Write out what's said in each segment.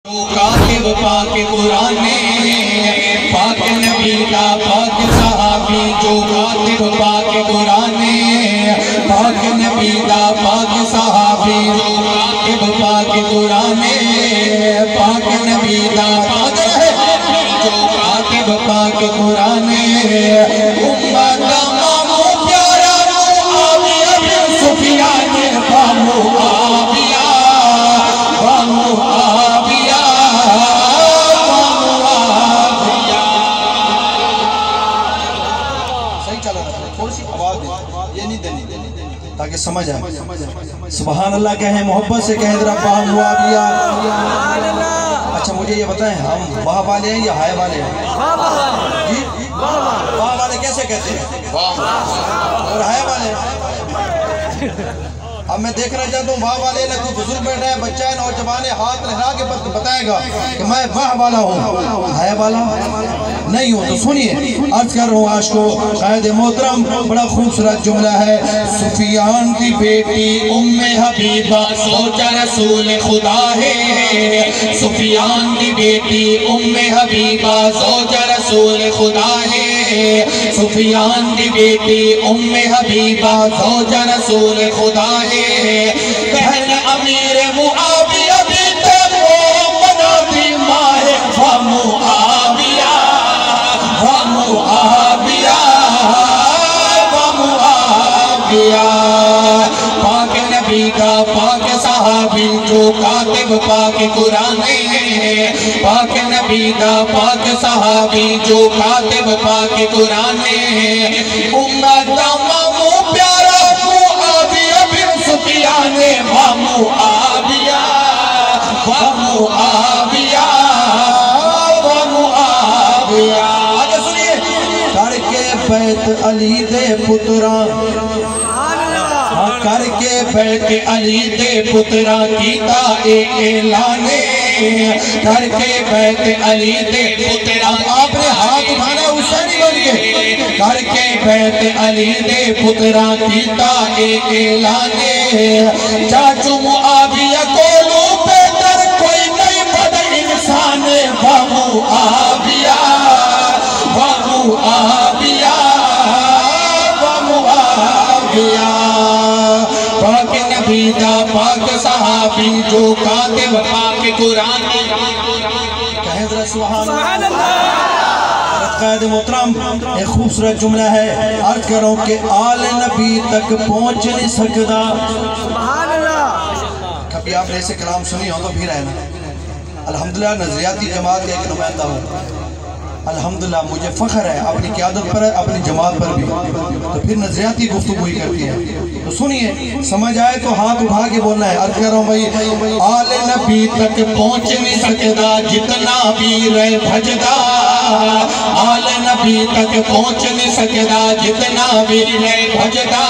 کاتب پاک قرآن پاک نبی دا پاک صحابی جو کاتب پاک قرآن پاک نبی دا پاک صحابی جو کاتب پاک قرآن پاک نبی دا پاک صحابی جو کاتب پاک قرآن امت مامو پیارا معاویہ بن سفیان معاویہ تاکہ سمجھ آئے سبحان اللہ کہیں محبت سے کہیں ذرا باہ معاویہ. اچھا مجھے یہ بتائیں ہم باہ والے ہیں یا ہائے والے ہیں؟ باہ والے کیسے کہتے ہیں اور ہائے والے ہیں؟ اب میں دیکھنا چاہتا ہوں باہ والے نہ کوئی بزرگ بیٹھا ہے بچہ ہے نوجوان ہے ہاتھ لہرا کے بتائے گا کہ میں باہ والا ہوں ہائے والا نہیں ہوں. تو سنیے عرض کر رہا ہوں عاشقو قائد محترم بڑا خوبصورت جملہ ہے. سفیان کی بیٹی ام حبیبہ سوچا رسول خدا ہے. سفیان کی بیٹی ام حبیبہ سوچا رسول خدا ہے. سفیان کی بیٹی ام حبیبہ سوچا رسول خدا ہے. بہن امیر معاویہ بنت مومنہ دی ماہ ومعاویہ پاک نبی کا پاک صحابی جو کاتب پاک قرآن پاک نبی کا پاک صحابی جو کاتب پاک قرآن امت مامو پیارا معاویہ بن سفیان معاویہ کر کے بیت علی دے پتران کر کے بیت علی دے پتران کیتا اعلان کر کے بیت علی دے پتران آپ نے ہاتھ اٹھانا حسینی بن کے کر کے بیت علی دے پتران کیتا اعلان چاچو معاویہ کو لو بہتر کوئی نہیں بد انسان معاویہ پاک نبی دا پاک صحابی جو کاتب پاک قرآن کہیں ذرا سبحان اللہ. قائد محترم ایک خوبصورت جملہ ہے عرض کروں کہ آل نبی تک پہنچ نہیں سکتا. کبھی آپ نے ایسے کلام سنی ہو تو بھی رہنا. الحمدللہ نظریاتی جماعت کا ایک نمائندہ ہوں. الحمدللہ مجھے فخر ہے اپنی قیادت پر ہے اپنی جماعت پر بھی. تو پھر نظریاتی گفتگو ہی کرتی ہے. تو سنیے سمجھ آئے تو ہاتھ اٹھا کے بولنا ہے. عرض کر رہا ہوں بھائی آل نبی تک پہنچ نہیں سکتا جتنا بھی رہ بھجدا. آل نبی تک پہنچ نہیں سکتا جتنا بھی رہ بھجدا.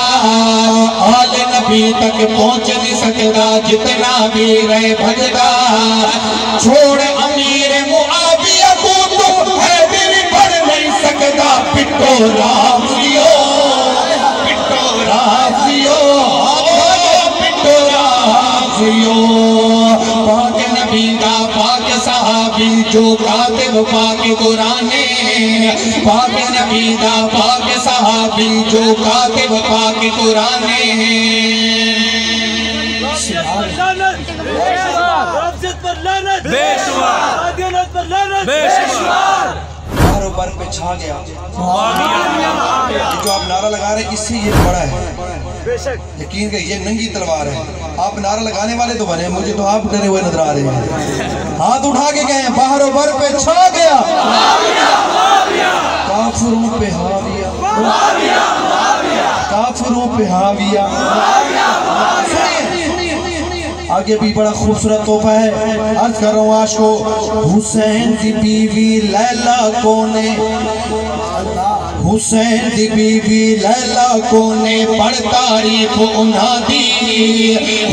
آل نبی تک پہنچ نہیں سکتا جتنا بھی رہ بھجدا. چھوڑ امیر معاویہ کو تو ہے دل پر نہیں سکتا. پٹو رافیو پاک نبی دا پاک صحابی جو کاتب پاک قرآن پاک نبی دا پاک صحابی جو کاتب پاک قرآن بر پہ چھا گیا. جو آپ نعرہ لگا رہے ہیں اس سے یہ بڑا ہے یقین کہ یہ ننگی تلوار ہے. آپ نعرہ لگانے والے تو بنے مجھے تو آپ ڈرے ہوئے نظر آ رہے ہیں. ہاتھ اٹھا کے کہیں باہر و بر پہ چھا گیا کافروں پہ حاویہ کافروں پہ حاویہ. آگے بھی بڑا خوبصورت تحفہ ہے. عرض کر رہا ہوں عاشقو حسین دی بیوی لیلا کونے حسین دی بیوی لیلا کونے پڑھ تعریف انہاں دی.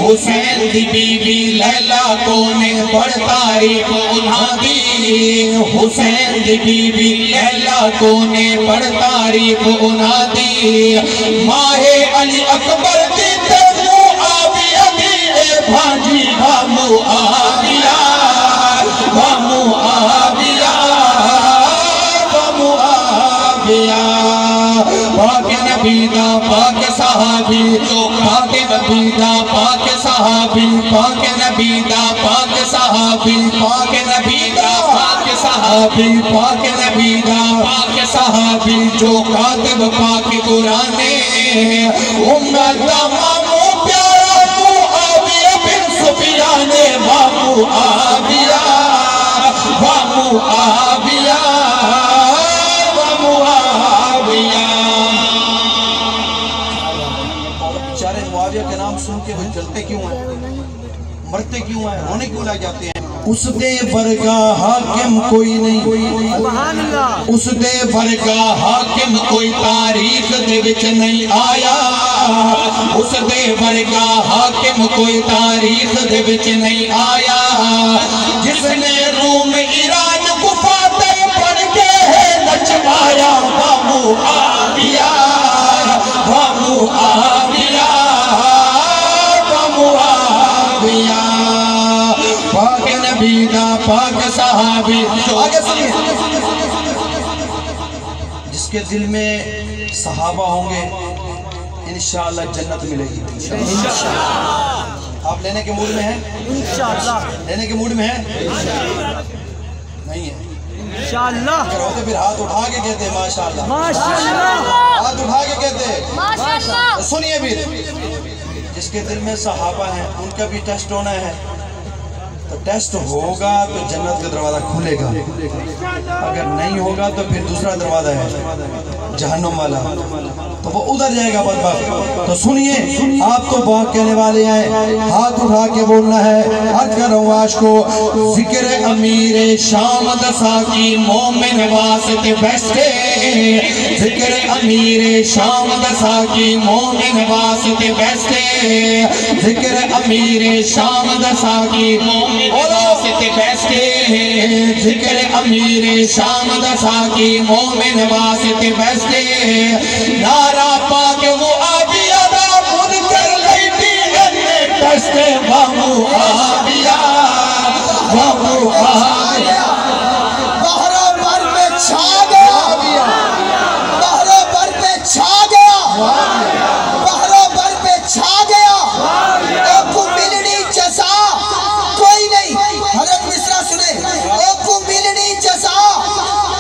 حسین دی بیوی لیلا کونے پڑھ تعریف انہاں دی. حسین دی بیوی لیلا کونے پڑھ تعریف انہاں دی. ماہ علی اکبر دی بھاجی معاویہ نبی دا پاک صحابی پاک نبی دا پاک صحابی پاک نبی دا پاک صحابی پاک نبی دا پاک صحابی جو کاتب پاک قرآن امت دا مامو پیارا معاویہ بن سفیان ومعاویہ ومعاویہ ومعاویہ بیچارے معاویہ کے نام سن کے وہ جلتے کیوں ہیں مرتے کیوں ہیں رونے کیوں لگ جاتے ہیں اس دے ورگا حاکم کوئی نہیں اس دے ورگا حاکم کوئی تاریخ دے وچ نہیں آیا اس دے ورگا حاکم کوئی تاریخ دے وچ نہیں آیا جس نے روم ایران کو فاتح پڑھ کے نچوایا ومعاویہ ومعاویہ ومعاویہ پاک نبی دا پاک صحابی آگے سنیے جس کے دل میں صحابہ ہوں گے انشاءاللہ جنت ملے گی انشاءاللہ آپ لینے کے موڈ میں ہیں انشاءاللہ لینے کے موڈ میں ہیں نہیں ہے انشاءاللہ اگر ہوتے پھر ہاتھ اٹھا کے کہتے ہیں ماشاءاللہ ماشاءاللہ ہاتھ اٹھا کے کہتے ہیں ماشاءاللہ سنیے بھی جس کے دل میں صحابہ ہیں ان کا بھی ٹیسٹ ہونا ہے تو ٹیسٹ ہوگا تو جنت کا دروازہ کھلے گا اگر نہیں ہوگا تو پھر دوسرا دروازہ ہے جہنم والا تو وہ ادھر جائے گا بدبخت تو سنیے آپ تو بہت کہنے والے ہیں ہاتھ اٹھا کے بولنا ہے عرض کر رہا ہوں آج کو ذکر امیر شام دسا کی مومن واسطے بیسٹے ذکر امیر شام دسا کی مومن واسطے بیسٹے ذکر امیر شام دسا کی مومن واسطے بیسٹے ذکر امیر شام دسا کی مومن واسطے بیسٹے نعرہ پاک معاویہ دا منکر لیٹی اننے ٹستے ومعاویہ ومعاویہ بحر بر پہ چھا گیا بحر بر پہ چھا گیا بحر بر پہ چھا گیا اوکو ملنی جزا کوئی نہیں حضرت مصرع سنے اوکو ملنی جزا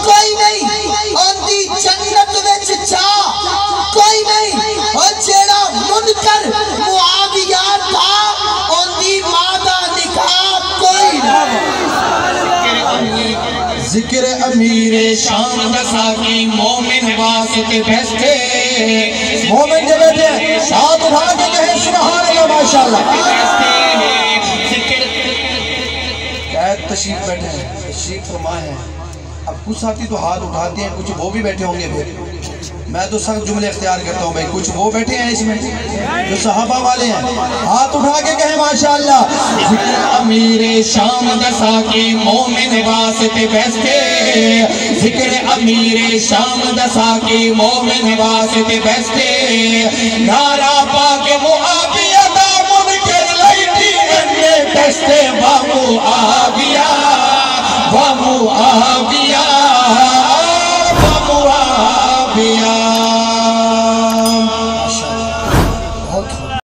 کوئی نہیں اندھی جنت وچ جا کوئی نہیں اور جیڑا منکر معاویہ تھا اندھی مادہ نکاح کوئی نہیں ذکر امیر شام دسا کی مومن واسطے بیسٹے مومن جو بیٹھے ہیں ساتھ اٹھا کے کہیں سبحان اللہ ماشاءاللہ قید تشریف بیٹھے ہیں تشریف فرمائے ہیں اب کچھ ساتھی تو ہاتھ اٹھاتے ہیں کچھ وہ بھی بیٹھے ہوں گے پھر میں تو سخت جملے اختیار کرتا ہوں بھائی کچھ وہ بیٹھے ہیں اس میں جو صحابہ والے ہیں ہاتھ اٹھا کے کہیں ماشاءاللہ ذکر امیر شام دسا کی مومن واسطے بیسٹے ذکر امیر شام دسا کی مومن واسطے بیسٹے نعرہ پاک معاویہ دا منکر لیٹی اننے ٹسٹے